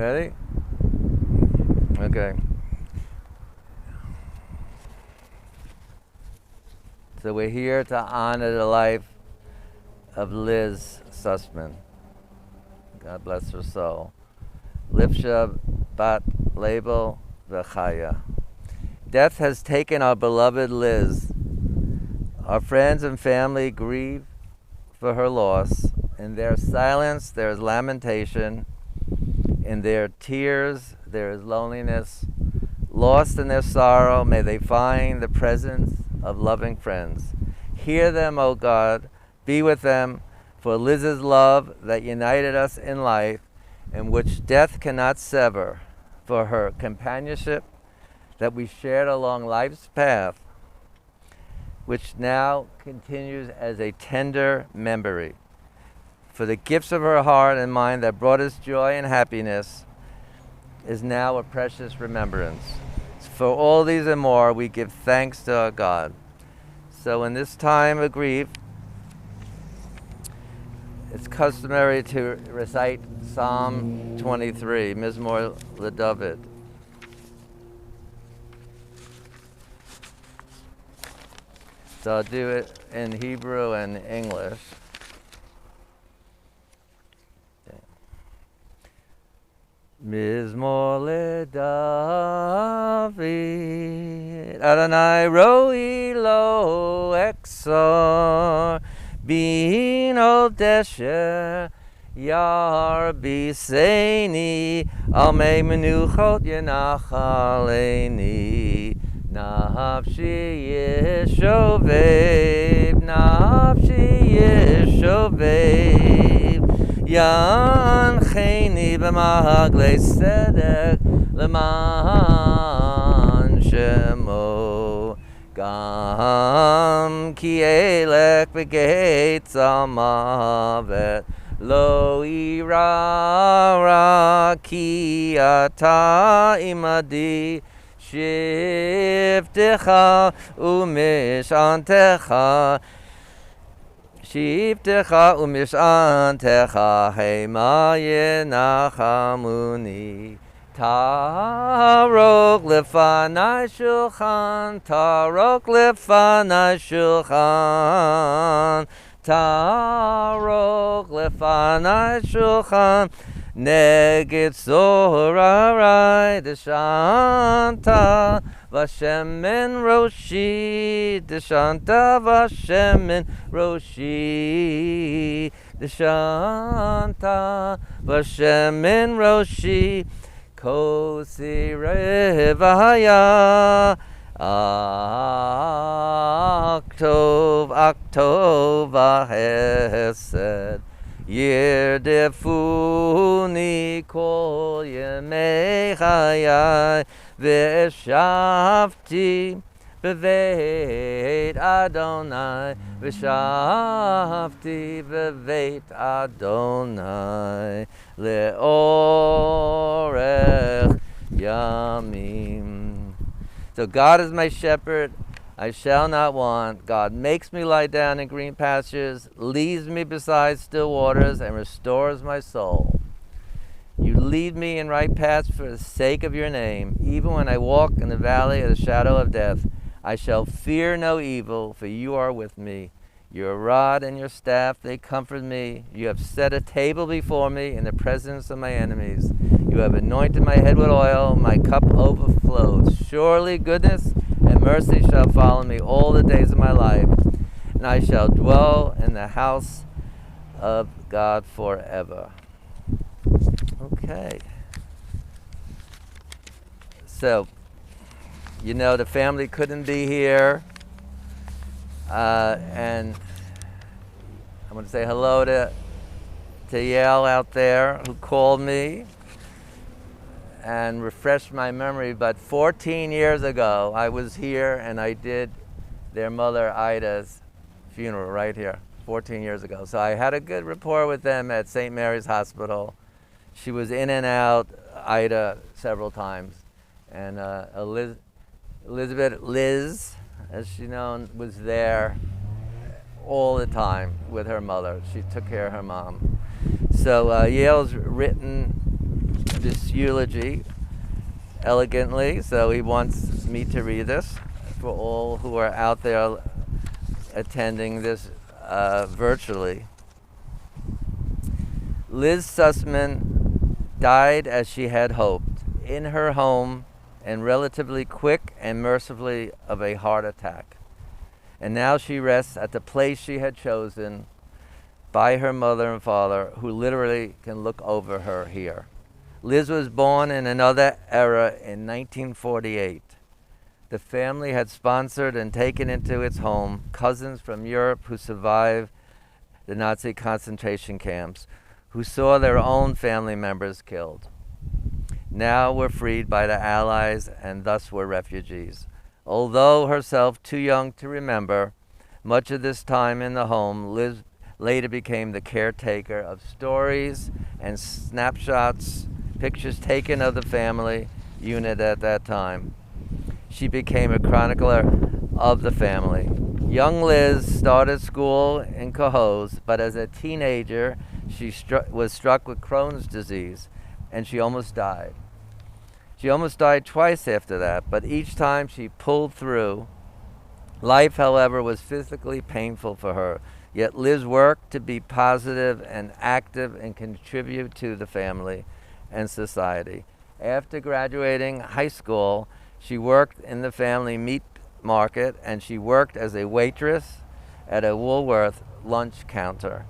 Ready? Okay. So we're here to honor the life of Liz Sussman. God bless her soul. Lifsha bat label v'chaya. Death has taken our beloved Liz. Our friends and family grieve for her loss. In their silence, there is lamentation. In their tears, there is loneliness. Lost in their sorrow, may they find the presence of loving friends. Hear them, O God. Be with them. For Liz's love that united us in life, and which death cannot sever. For her companionship that we shared along life's path, which now continues as a tender memory. For the gifts of her heart and mind that brought us joy and happiness is now a precious remembrance. For all these and more, we give thanks to our God. So in this time of grief, it's customary to recite Psalm 23, Mizmor LeDavid. So I'll do it in Hebrew and English. Mizmor LeDavid, Adonai roi lo exor, bino desher, yar biseini, al mei menuchot yenachaleni, nafshi yeshovev, nafshi yeshovev, Yancheni b'mahaglei tzedek leman shemo gam ki elek v'geitz amavet lo ira ki ata imadi shivtecha umishantecha Shivtecha umishantecha hema yenachamuni Tarok lefanai shulchan Tarok lefanai shulchan Tarok lefanai shulchan Neged zorarai deshanta Vashemen Roshi, Deshanta Vashemen Roshi, Deshanta Vashemen Roshi, Kosi Revaya, Aktov Hesed, Yerdefuni Kol Yemei Chayai, V'shavti b'veit Adonai, V'shavti b'veit Adonai, le'orech yamim. So God is my shepherd, I shall not want. God makes me lie down in green pastures, leads me beside still waters, and restores my soul. You lead me in right paths for the sake of your name. Even when I walk in the valley of the shadow of death, I shall fear no evil, for you are with me. Your rod and your staff, they comfort me. You have set a table before me in the presence of my enemies. You have anointed my head with oil, my cup overflows. Surely goodness and mercy shall follow me all the days of my life, and I shall dwell in the house of God forever. Okay. So, you know, the family couldn't be here, and I want to say hello to Yale out there who called me and refreshed my memory. But 14 years ago, I was here and I did their mother Ida's funeral right here, 14 years ago. So I had a good rapport with them at St. Mary's Hospital. She was in and out Ida several times, and Elizabeth, Liz, as she's known, was there all the time with her mother. She took care of her mom. So Yale's written this eulogy elegantly, so he wants me to read this for all who are out there attending this virtually. Liz Sussman died as she had hoped, in her home, and relatively quick and mercifully of a heart attack. And now she rests at the place she had chosen by her mother and father, who literally can look over her here. Liz was born in another era in 1948. The family had sponsored and taken into its home cousins from Europe who survived the Nazi concentration camps, who saw their own family members killed. Now were freed by the Allies and thus were refugees. Although herself too young to remember much of this time in the home, Liz later became the caretaker of stories and snapshots, pictures taken of the family unit at that time. She became a chronicler of the family. Young Liz started school in Cohoes, but as a teenager, she was struck with Crohn's disease, and she almost died. She almost died twice after that, but each time she pulled through. Life, however, was physically painful for her, yet Liz worked to be positive and active and contribute to the family and society. After graduating high school, she worked in the family meat market, and she worked as a waitress at a Woolworth lunch counter.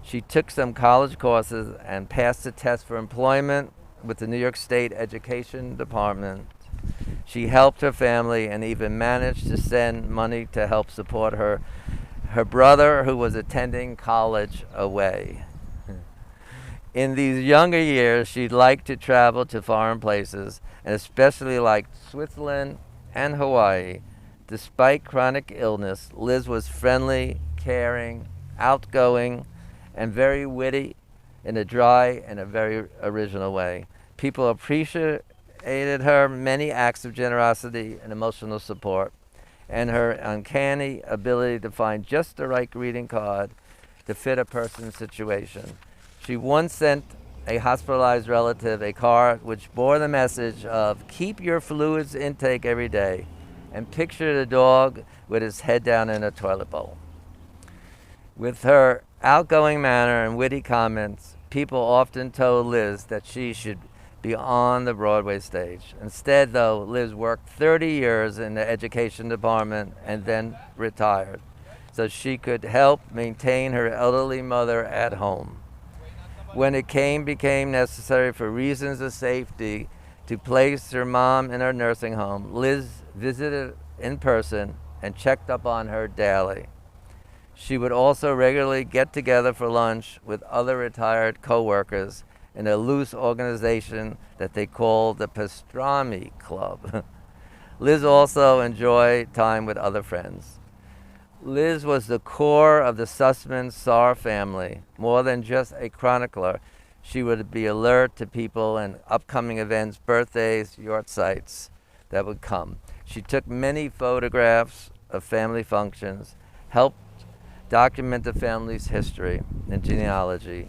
She took some college courses and passed the test for employment with the New York State Education Department. She helped her family and even managed to send money to help support her brother, who was attending college away. In these younger years, she liked to travel to foreign places, and especially liked Switzerland and Hawaii. Despite chronic illness, Liz was friendly, caring, outgoing, and very witty in a dry and a very original way. People appreciated her many acts of generosity and emotional support, and her uncanny ability to find just the right greeting card to fit a person's situation. She once sent a hospitalized relative a card which bore the message of keep your fluids intake every day, and pictured a dog with his head down in a toilet bowl. With her outgoing manner and witty comments, people often told Liz that she should be on the Broadway stage. Instead, though, Liz worked 30 years in the education department and then retired, so she could help maintain her elderly mother at home. When it became necessary for reasons of safety to place her mom in her nursing home, Liz visited in person and checked up on her daily. She would also regularly get together for lunch with other retired co-workers in a loose organization that they called the Pastrami Club. Liz also enjoyed time with other friends. Liz was the core of the Sussman Saar family. More than just a chronicler, she would be alert to people and upcoming events, birthdays, yahrzeits that would come. She took many photographs of family functions, helped document the family's history and genealogy.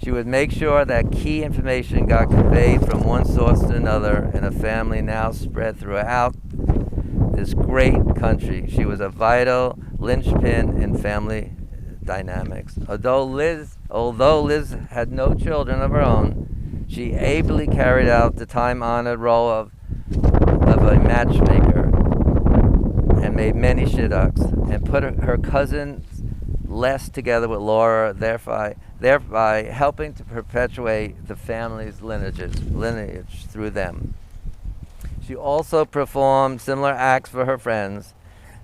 She would make sure that key information got conveyed from one source to another in a family now spread throughout this great country. She was a vital linchpin in family dynamics. Although Liz had no children of her own, she ably carried out the time-honored role of a matchmaker and made many shidduchs and put her cousins Les together with Laura, thereby helping to perpetuate the family's lineage through them. She also performed similar acts for her friends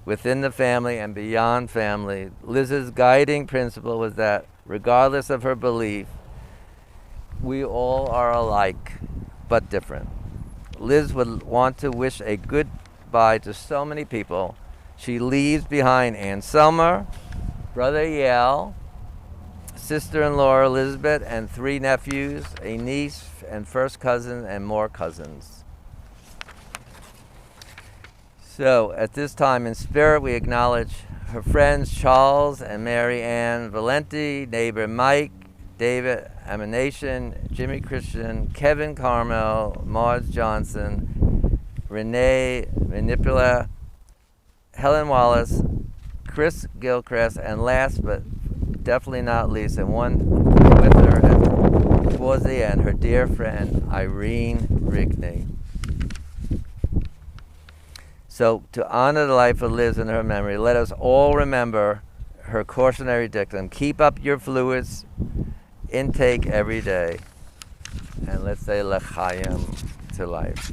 within the family and beyond family. Liz's guiding principle was that regardless of her belief, we all are alike but different. Liz would want to wish a goodbye to so many people. She leaves behind Aunt Selma, brother Yael, sister-in-law Elizabeth, and 3 nephews, a niece and first cousin, and more cousins. So at this time in spirit, we acknowledge her friends Charles and Mary Ann Valenti, neighbor Mike, David Emanation, Jimmy Christian, Kevin Carmel, Mars Johnson, Renee Manipula, Helen Wallace, Chris Gilchrist, and last but definitely not least, and one with her towards the end, her dear friend Irene Rigney. So, to honor the life of Liz and her memory, let us all remember her cautionary dictum: keep up your fluids intake every day, and let's say l'chaim, to life.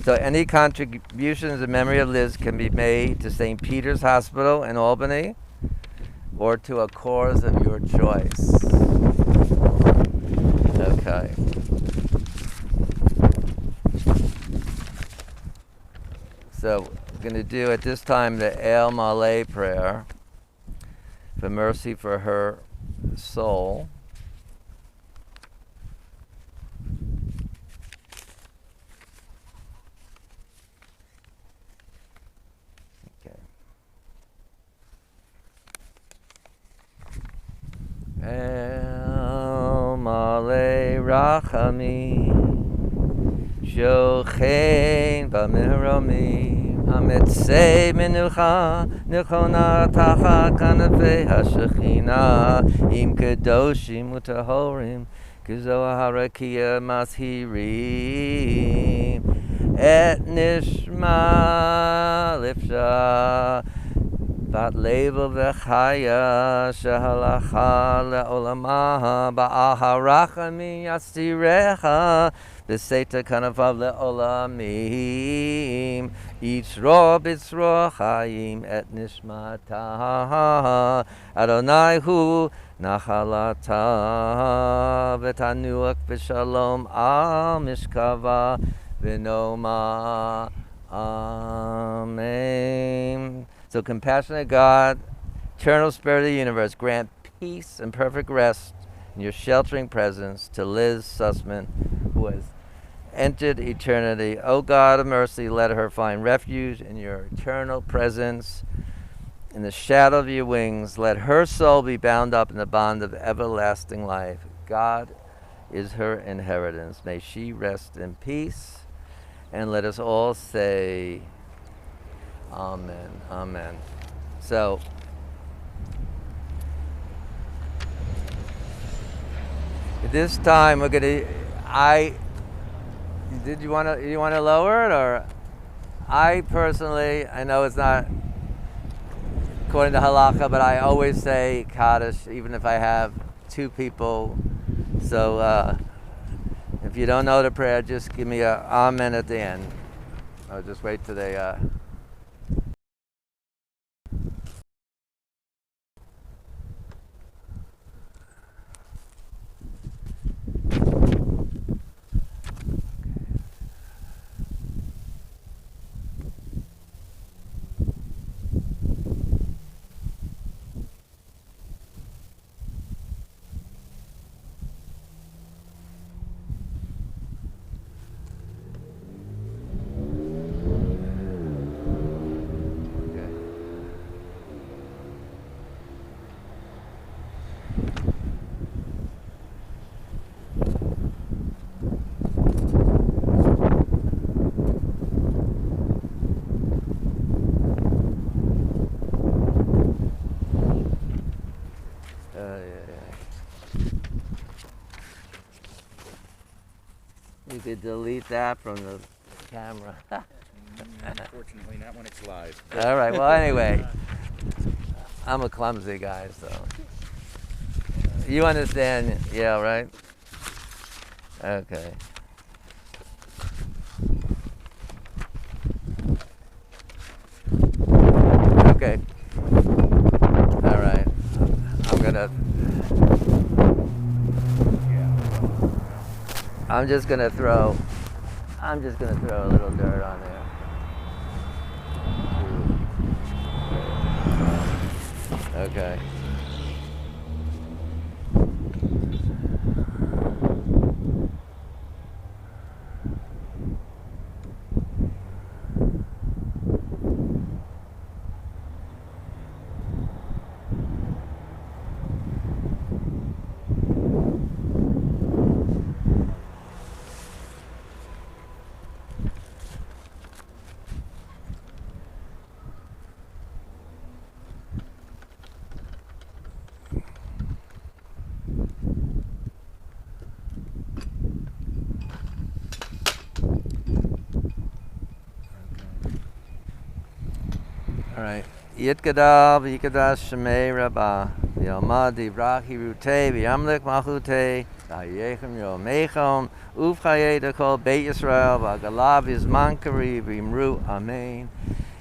So any contributions in memory of Liz can be made to St. Peter's Hospital in Albany or to a cause of your choice. Okay. So we're going to do at this time the El Malay prayer for mercy for her soul. El Malay Rachami Shochein B'Mirami Ametzei Menucha Nechona Tacha Kanafei HaShechina Im Kedoshim Utahorim Kizoah Harakia Mashirim Et Nishma Lifsha Bat level v'chaya shehalacha le'olama ba'aha rachamim yastirecha b'seita kanavav le'olamim yitzro b'tzro chayim et nishmata Adonai hu nachalata v'tanuach b'shalom al mishkava v'noma amen. So, compassionate God, eternal Spirit of the universe, grant peace and perfect rest in your sheltering presence to Liz Sussman, who has entered eternity. O God of mercy, let her find refuge in your eternal presence. In the shadow of your wings, let her soul be bound up in the bond of everlasting life. God is her inheritance. May she rest in peace. And let us all say, Amen. Amen. So, at this time we're gonna. Did you want to lower it, or I personally, I know it's not according to halakha, but I always say Kaddish even if I have two people. So if you don't know the prayer, just give me a Amen at the end. I'll just wait till they. You could delete that from the camera. Unfortunately, not when it's live. All right. Well, anyway, I'm a clumsy guy, so you understand? Yeah, right. Okay. Okay. All right. I'm just gonna throw a little dirt on there. Okay. right. Yitgadal v'yikadash shemei rabah v'yalmad divrach hirutei v'yamlik malchutei v'hayechem yomechom uv'chayei dekol beit Yisrael v'agalav v'zman kari v'imru amen.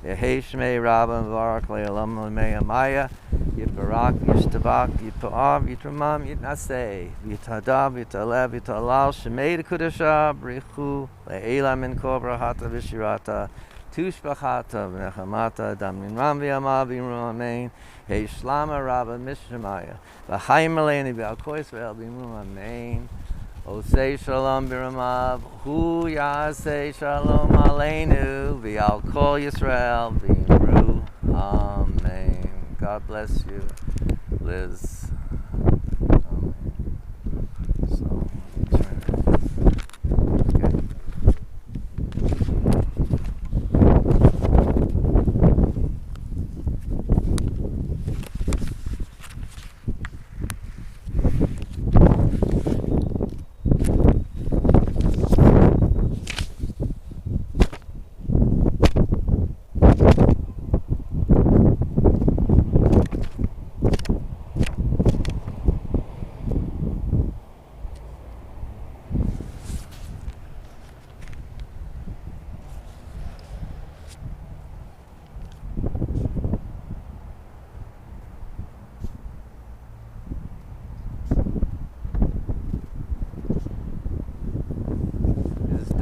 Yehei shmei rabah v'arak le'olam l'mei amaya Yitbarak v'yishtabak v'yitpa'av v'yitramam yitnaseh v'yitadav v'yitalev v'yitalal shemei dekudasha b'richu le'ela min kol brachata v'shirata Tushbachata v'nechamata damnin ram v'yama v'imru amen. Hey shlama rabba mishramaya v'chaim aleinu v'al kol Yisrael v'imru amen. Osei shalom b'ramav hu yasei shalom aleinu v'al kol Yisrael v'imru amen. God bless you, Liz. Amen. So, turn it. Okay.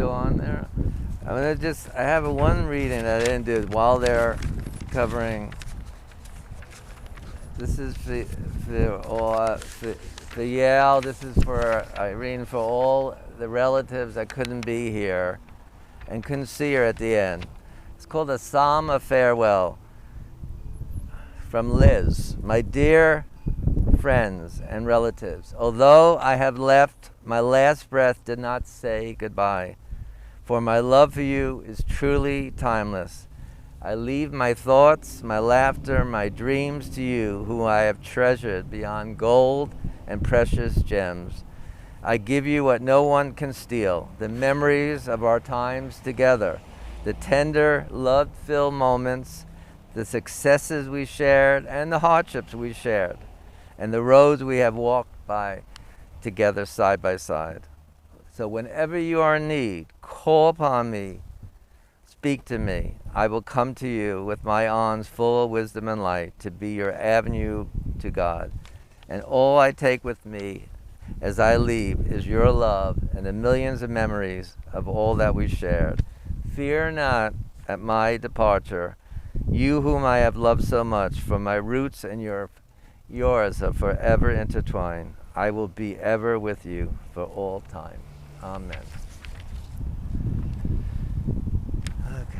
On there. I have one reading that I didn't do while they're covering. This is for Yale. This is for Irene, for all the relatives that couldn't be here and couldn't see her at the end. It's called a Psalm of Farewell from Liz. My dear friends and relatives, although I have left, my last breath did not say goodbye. For my love for you is truly timeless. I leave my thoughts, my laughter, my dreams to you, who I have treasured beyond gold and precious gems. I give you what no one can steal, the memories of our times together, the tender, love-filled moments, the successes we shared and the hardships we shared, and the roads we have walked by together side by side. So whenever you are in need, call upon me, speak to me. I will come to you with my arms full of wisdom and light to be your avenue to God. And all I take with me as I leave is your love and the millions of memories of all that we shared. Fear not at my departure, you whom I have loved so much, for my roots and yours are forever intertwined. I will be ever with you for all time. Amen. Okay.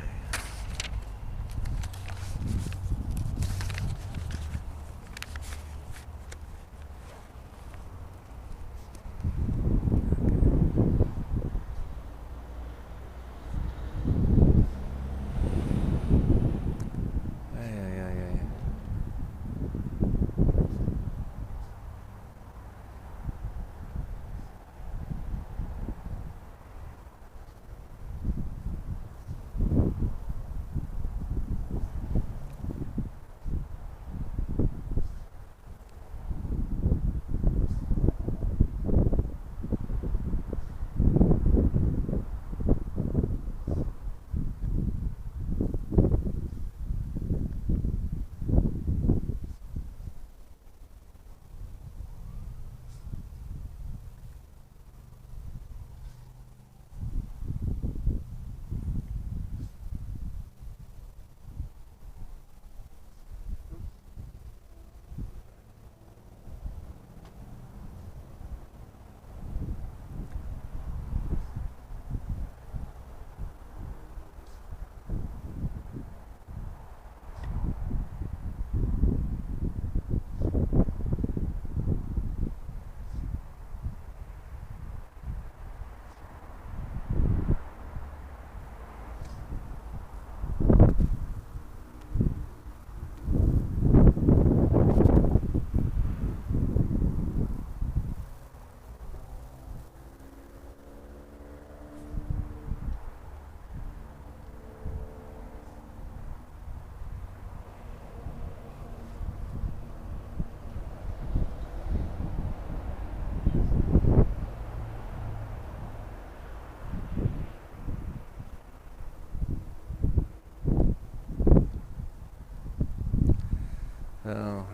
know,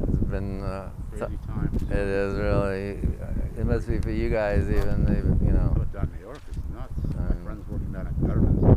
it's been Crazy times. it is really. It must be for you guys even. You know. But down in New York, it's nuts. My friend's working down at Gutterman's